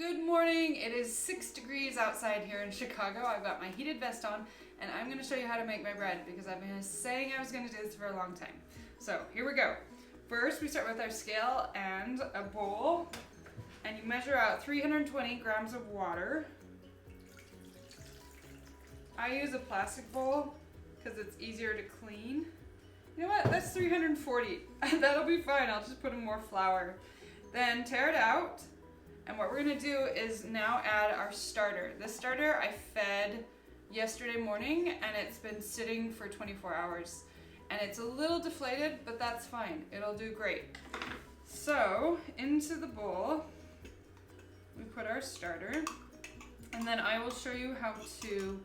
Good morning. It is 6 degrees outside here in Chicago. I've got my heated vest on and I'm going to show you how to make my bread because I've been saying I was going to do this for a long time. So here we go. First we start with our scale and a bowl, and you measure out 320 grams of water. I use a plastic bowl because it's easier to clean. You know what? That's 340. That'll be fine. I'll just put in more flour. Then tear it out. And what we're going to do is now add our starter. The starter I fed yesterday morning and it's been sitting for 24 hours. And it's a little deflated, but that's fine. It'll do great. So into the bowl, we put our starter. And then I will show you how to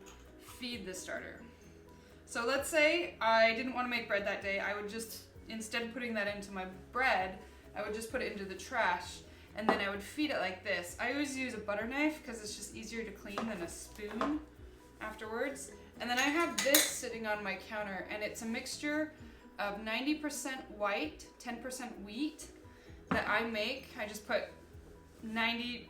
feed the starter. So let's say I didn't want to make bread that day. I would just, instead of putting that into my bread, I would just put it into the trash. And then I would feed it like this. I always use a butter knife because it's just easier to clean than a spoon afterwards. And then I have this sitting on my counter, and it's a mixture of 90% white, 10% wheat that I make. I just put 90%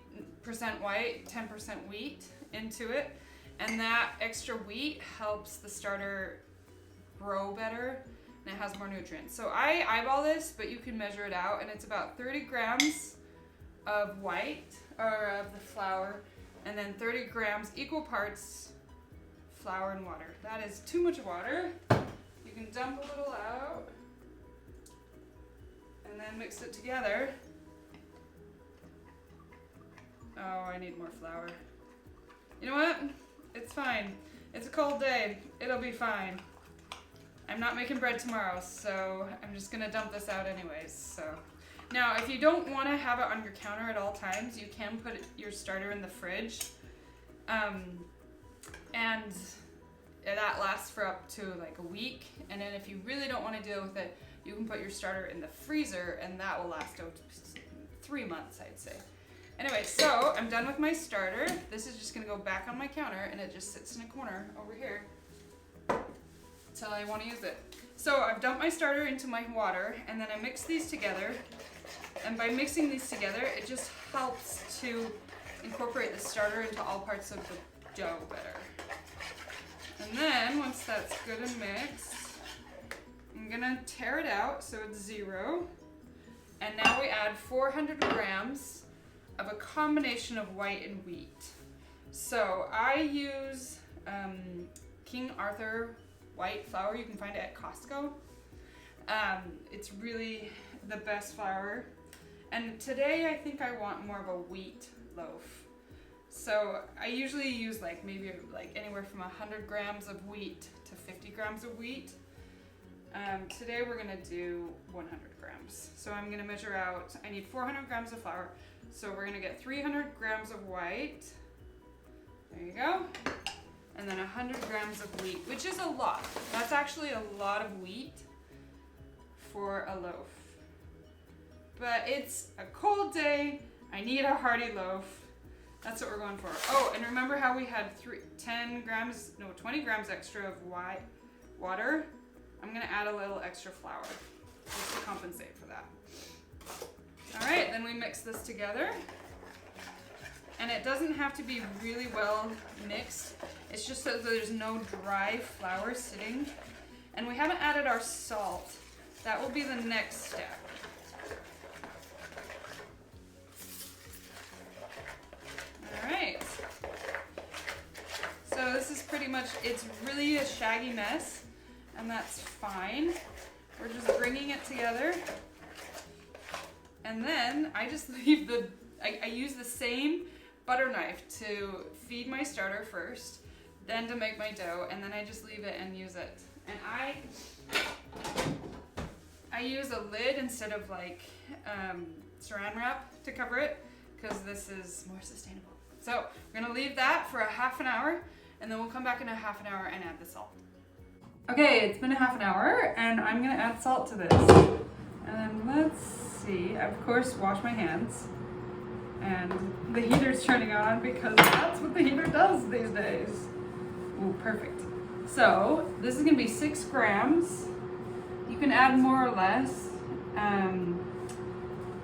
white, 10% wheat into it. And that extra wheat helps the starter grow better and it has more nutrients. So I eyeball this, but you can measure it out, and it's about 30 grams of white, or of the flour, and then 30 grams, equal parts, flour and water. That is too much water. You can dump a little out, and then mix it together. Oh, I need more flour. You know what? It's fine. It's a cold day. It'll be fine. I'm not making bread tomorrow, so I'm just gonna dump this out anyways, so. Now, if you don't want to have it on your counter at all times, you can put your starter in the fridge, and that lasts for up to like a week. And then if you really don't want to deal with it, you can put your starter in the freezer, and that will last out 3 months, I'd say. Anyway, so I'm done with my starter. This is just going to go back on my counter, and it just sits in a corner over here until I want to use it. So I've dumped my starter into my water, and then I mix these together. And by mixing these together, it just helps to incorporate the starter into all parts of the dough better. And then, once that's good and mixed, I'm gonna tear it out so it's 0. And now we add 400 grams of a combination of white and wheat. So I use King Arthur white flour. You can find it at Costco. It's really the best flour. And today I think I want more of a wheat loaf. So I usually use maybe anywhere from 100 grams of wheat to 50 grams of wheat. Today we're gonna do 100 grams. So I'm gonna measure out, I need 400 grams of flour. So we're gonna get 300 grams of white. There you go. And then 100 grams of wheat, which is a lot. That's actually a lot of wheat for a loaf. But it's a cold day. I need a hearty loaf. That's what we're going for. Oh, and remember how we had 20 grams extra of water? I'm gonna add a little extra flour just to compensate for that. All right, then we mix this together. And it doesn't have to be really well mixed. It's just so that there's no dry flour sitting. And we haven't added our salt. That will be the next step. All right. So this is pretty much, it's really a shaggy mess, and that's fine. We're just bringing it together. And then I just leave I use the same butter knife to feed my starter first, then to make my dough, and then I just leave it and use it. And I use a lid instead of saran wrap to cover it, because this is more sustainable. So we're gonna leave that for a half an hour, and then we'll come back in a half an hour and add the salt. Okay, it's been a half an hour, and I'm gonna add salt to this. And then let's see, I of course wash my hands. And the heater's turning on because that's what the heater does these days. Ooh, perfect. So this is gonna be 6 grams. You can add more or less,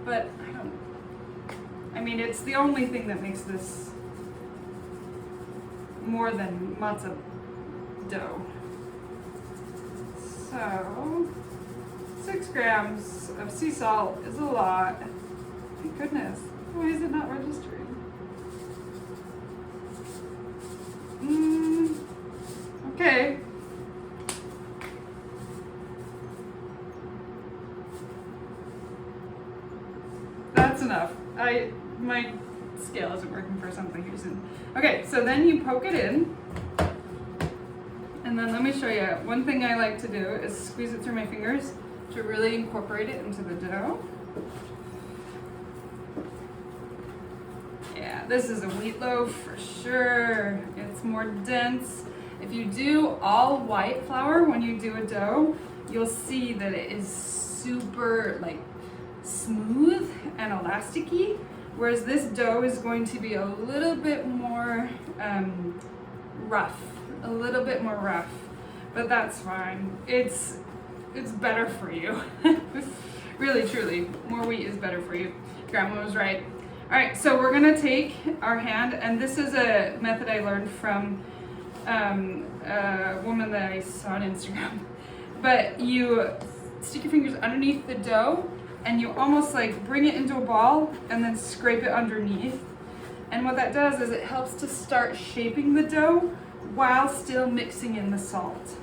but I mean, it's the only thing that makes this more than matzo dough. So 6 grams of sea salt is a lot. Thank goodness. Why is it not registering? Okay. That's enough. My scale isn't working for some reason. Okay, so then you poke it in. And then let me show you. One thing I like to do is squeeze it through my fingers to really incorporate it into the dough. Yeah, this is a wheat loaf for sure. It's more dense. If you do all white flour when you do a dough, you'll see that it is super like smooth and elasticy, whereas this dough is going to be a little bit more rough, but that's fine. It's better for you. Really, truly, more wheat is better for you. Grandma was right. All right, so we're gonna take our hand, and this is a method I learned from a woman that I saw on Instagram. But you stick your fingers underneath the dough, and you almost like bring it into a ball, and then scrape it underneath. And what that does is it helps to start shaping the dough while still mixing in the salt.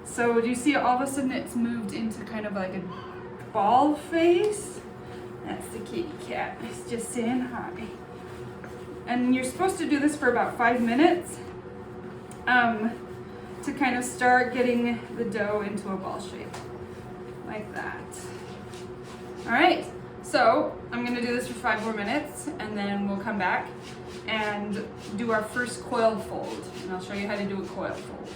So do you see all of a sudden it's moved into kind of like a ball face? That's the kitty cat. It's just saying hi. And you're supposed to do this for about 5 minutes to kind of start getting the dough into a ball shape, like that. All right, so I'm gonna do this for 5 more minutes, and then we'll come back and do our first coil fold, and I'll show you how to do a coil fold.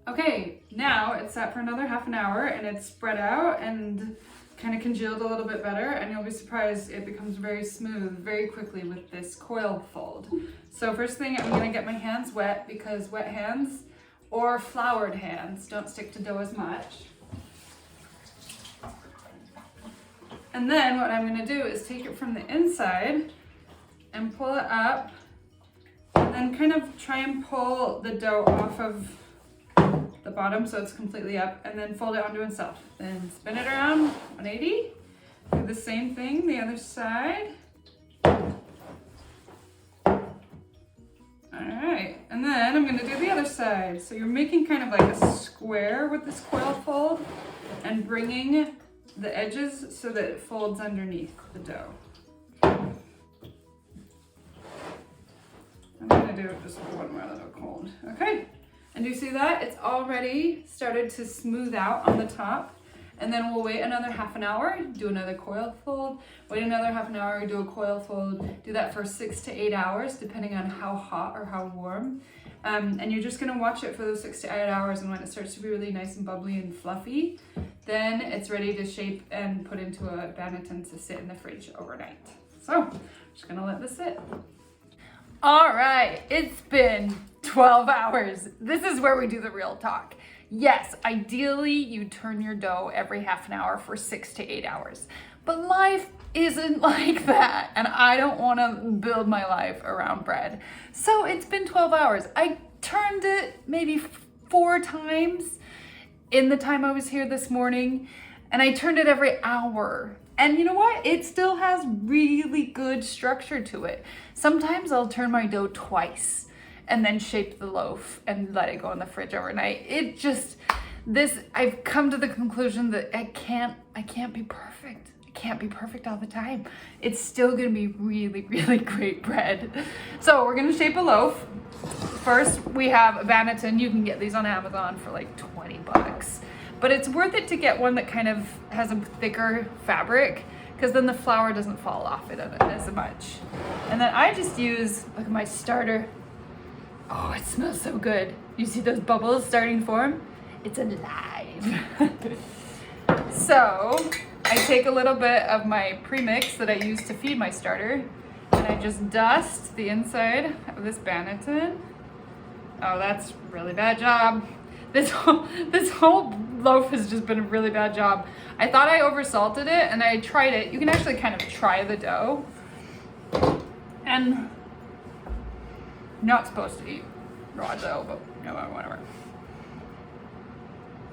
Okay, now it's set for another half an hour, and it's spread out and kind of congealed a little bit better, and you'll be surprised it becomes very smooth very quickly with this coil fold. So first thing, I'm gonna get my hands wet, because wet hands or floured hands don't stick to dough as much. And then what I'm gonna do is take it from the inside and pull it up, and then kind of try and pull the dough off of the bottom so it's completely up, and then fold it onto itself. Then spin it around 180. Do the same thing the other side. All right, and then I'm gonna do the other side. So you're making kind of like a square with this coil fold and bringing the edges so that it folds underneath the dough. I'm gonna do just one more little cold. Okay, and you see that? It's already started to smooth out on the top. And then we'll wait another half an hour, do another coil fold, wait another half an hour, do a coil fold, do that for 6 to 8 hours, depending on how hot or how warm. And you're just gonna watch it for those 6 to 8 hours, and when it starts to be really nice and bubbly and fluffy, then it's ready to shape and put into a Bennion to sit in the fridge overnight. So, I'm just gonna let this sit. All right, it's been 12 hours. This is where we do the real talk. Yes, ideally you turn your dough every half an hour for 6 to 8 hours, but life isn't like that, and I don't want to build my life around bread. So it's been 12 hours. I turned it maybe 4 times in the time I was here this morning, and I turned it every hour. And you know what? It still has really good structure to it. Sometimes I'll turn my dough twice and then shape the loaf and let it go in the fridge overnight. I've come to the conclusion that I can't be perfect. I can't be perfect all the time. It's still gonna be really, really great bread. So we're gonna shape a loaf. First, we have a Bennion. You can get these on Amazon for like 20 bucks. But it's worth it to get one that kind of has a thicker fabric, because then the flour doesn't fall off it as much. And then I just use, look at my starter. Oh, it smells so good. You see those bubbles starting to form? It's alive. So I take a little bit of my premix that I use to feed my starter, and I just dust the inside of this Bennion. Oh, that's a really bad job. This whole loaf has just been a really bad job. I thought I oversalted it, and I tried it. You can actually kind of try the dough. And not supposed to eat raw dough, but whatever.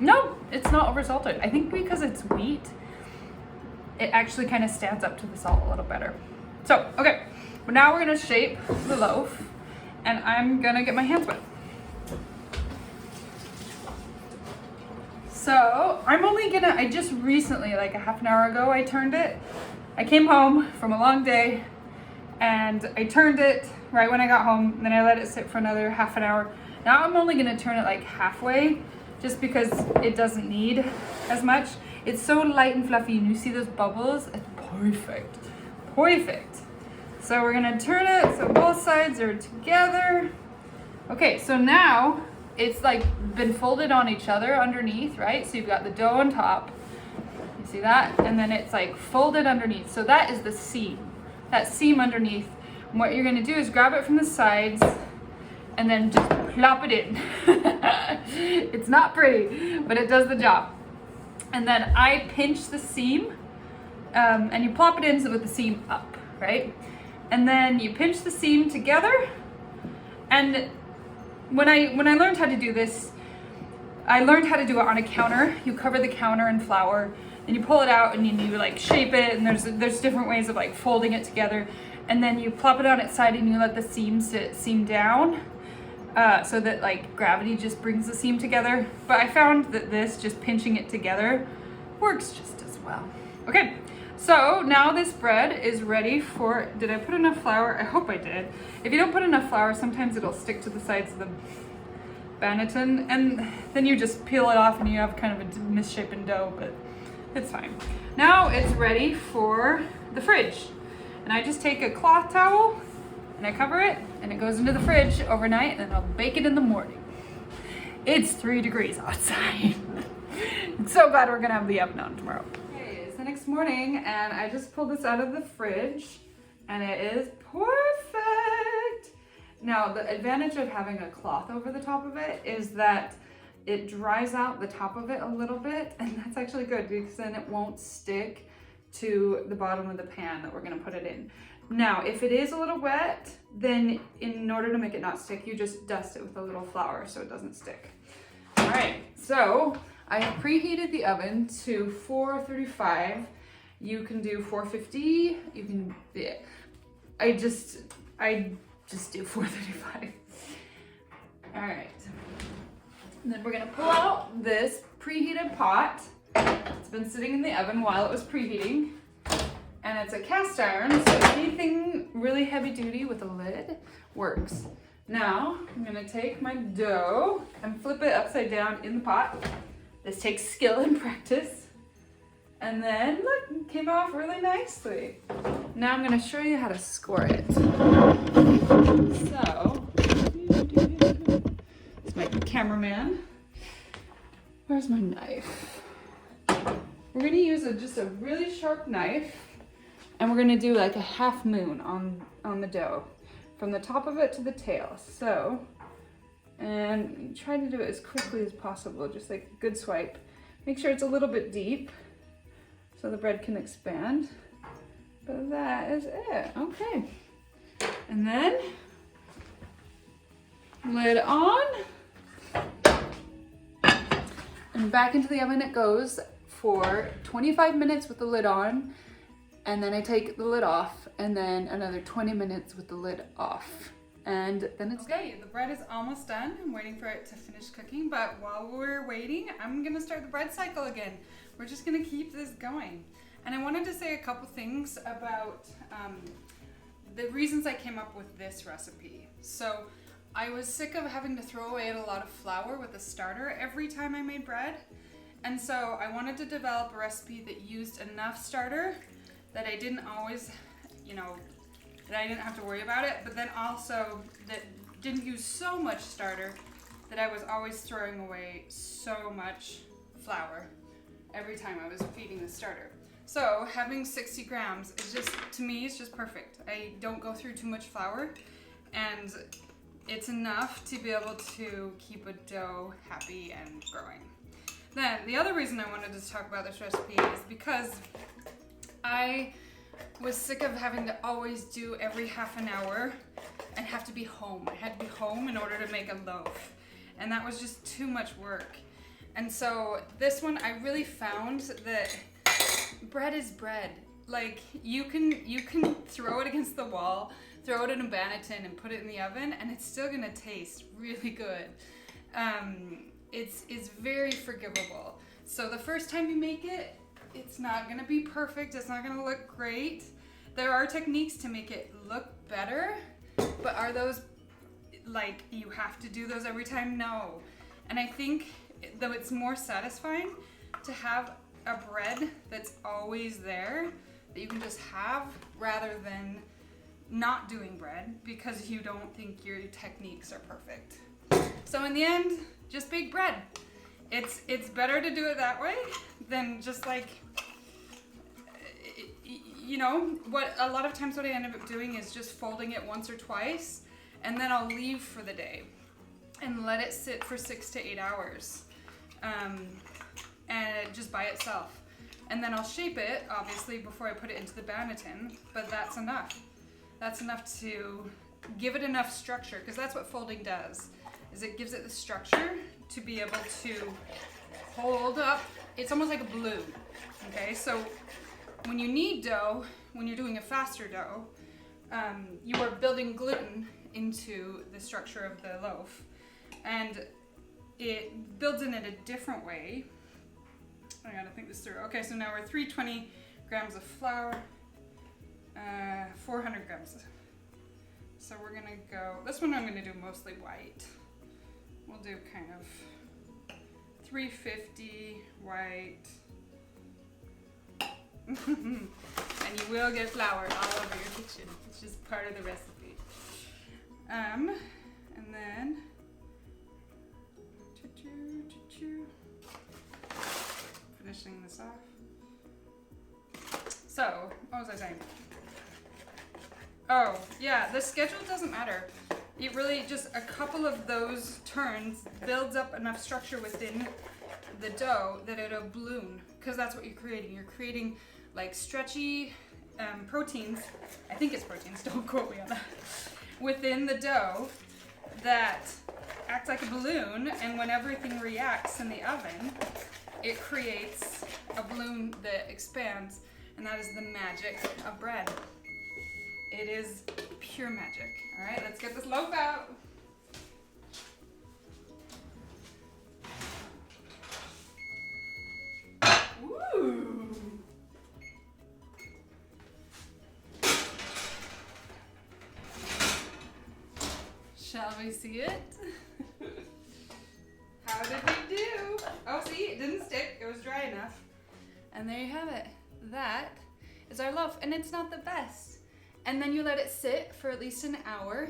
No, it's not oversalted. I think because it's wheat, it actually kind of stands up to the salt a little better. So, okay, but now we're gonna shape the loaf, and I'm gonna get my hands wet. So, I just recently, like a half an hour ago, I turned it. I came home from a long day, and I turned it right when I got home, and then I let it sit for another half an hour. Now I'm only gonna turn it like halfway, just because it doesn't need as much. It's so light and fluffy, and you see those bubbles? It's perfect, perfect. So we're gonna turn it so both sides are together. Okay, so now it's like been folded on each other underneath, right? So you've got the dough on top, you see that? And then it's like folded underneath. So that is the seam, that seam underneath. And what you're gonna do is grab it from the sides and then just plop it in. It's not pretty, but it does the job. And then I pinch the seam, and you plop it in with the seam up, right? And then you pinch the seam together. And when I learned how to do this, I learned how to do it on a counter. You cover the counter in flour, and you pull it out, and you like shape it, and there's different ways of like folding it together. And then you plop it on its side, and you let the seam down. So that like gravity just brings the seam together. But I found that this, just pinching it together, works just as well. Okay, so now this bread is ready for, did I put enough flour? I hope I did. If you don't put enough flour, sometimes it'll stick to the sides of the Bennion, and then you just peel it off and you have kind of a misshapen dough, but it's fine. Now it's ready for the fridge. And I just take a cloth towel and I cover it, and it goes into the fridge overnight, and then I'll bake it in the morning. It's 3 degrees outside. I'm so glad we're gonna have the oven on tomorrow. Okay, it's the next morning, and I just pulled this out of the fridge, and it is perfect. Now, the advantage of having a cloth over the top of it is that it dries out the top of it a little bit, and that's actually good because then it won't stick to the bottom of the pan that we're gonna put it in. Now, if it is a little wet, then in order to make it not stick, you just dust it with a little flour so it doesn't stick. All right, so I have preheated the oven to 435. You can do 450. You can, yeah. I just do 435. All right. And then we're gonna pull out this preheated pot. It's been sitting in the oven while it was preheating. And it's a cast iron, so anything really heavy duty with a lid works. Now, I'm gonna take my dough and flip it upside down in the pot. This takes skill and practice. And then, look, it came off really nicely. Now I'm gonna show you how to score it. So, it's my cameraman. Where's my knife? We're gonna use just a really sharp knife. And we're gonna do like a half moon on the dough, from the top of it to the tail. So, and try to do it as quickly as possible, just like a good swipe. Make sure it's a little bit deep so the bread can expand. But that is it, okay. And then, lid on. And back into the oven it goes for 25 minutes with the lid on. And then I take the lid off, and then another 20 minutes with the lid off. And then it's okay. The bread is almost done. I'm waiting for it to finish cooking, but while we're waiting, I'm gonna start the bread cycle again. We're just gonna keep this going. And I wanted to say a couple things about the reasons I came up with this recipe. So I was sick of having to throw away a lot of flour with a starter every time I made bread. And so I wanted to develop a recipe that used enough starter that I didn't always, that I didn't have to worry about it, but then also that didn't use so much starter that I was always throwing away so much flour every time I was feeding the starter. So having 60 grams is just, to me, it's just perfect. I don't go through too much flour, and it's enough to be able to keep a dough happy and growing. Then the other reason I wanted to talk about this recipe is because I was sick of having to always do every half an hour and have to be home. I had to be home in order to make a loaf. And that was just too much work. And so this one, I really found that bread is bread. Like you can throw it against the wall, throw it in a banneton and put it in the oven and it's still gonna taste really good. It's very forgivable. So the first time you make it, it's not gonna be perfect, it's not gonna look great. There are techniques to make it look better, but are those like you have to do those every time? No. And I think though it's more satisfying to have a bread that's always there that you can just have rather than not doing bread because you don't think your techniques are perfect. So in the end, just bake bread. It's better to do it that way than just like, you know, what a lot of times what I end up doing is just folding it once or twice and then I'll leave for the day and let it sit for 6 to 8 hours and just by itself. And then I'll shape it, obviously, before I put it into the banneton, but that's enough. That's enough to give it enough structure, because that's what folding does, is it gives it the structure to be able to hold up. It's almost like a balloon, okay? So when you knead dough, when you're doing a faster dough, you are building gluten into the structure of the loaf, and it builds in it a different way. I gotta think this through. Okay, so now we're 320 grams of flour, 400 grams. So we're gonna go, this one I'm gonna do mostly white. We'll do kind of 350 white. And you will get flour all over your kitchen. It's just part of the recipe. And then, finishing this off. So, what was I saying? Oh, yeah, the schedule doesn't matter. It really just a couple of those turns builds up enough structure within the dough that it'll balloon, because that's what you're creating. You're creating like stretchy proteins, I think it's proteins, don't quote me on that, within the dough that act like a balloon, and when everything reacts in the oven, it creates a balloon that expands, and that is the magic of bread. It is pure magic. All right, let's get this loaf out. Ooh. Shall we see it? How did we do? Oh, see, it didn't stick. It was dry enough. And there you have it. That is our loaf, and it's not the best. And then you let it sit for at least an hour,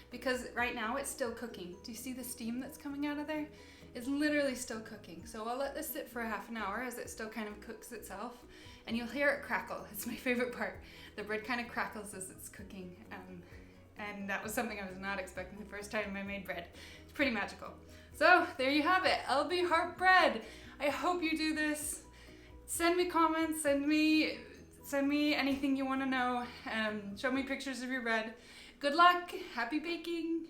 because right now it's still cooking. Do you see the steam that's coming out of there? It's literally still cooking. So I'll let this sit for a half an hour as it still kind of cooks itself, and you'll hear it crackle. It's my favorite part. The bread kind of crackles as it's cooking, and that was something I was not expecting the first time I made bread. It's pretty magical. So there you have it, LBHarp bread. I hope you do this. Send me comments, send me anything you want to know. Show me pictures of your bread. Good luck, happy baking.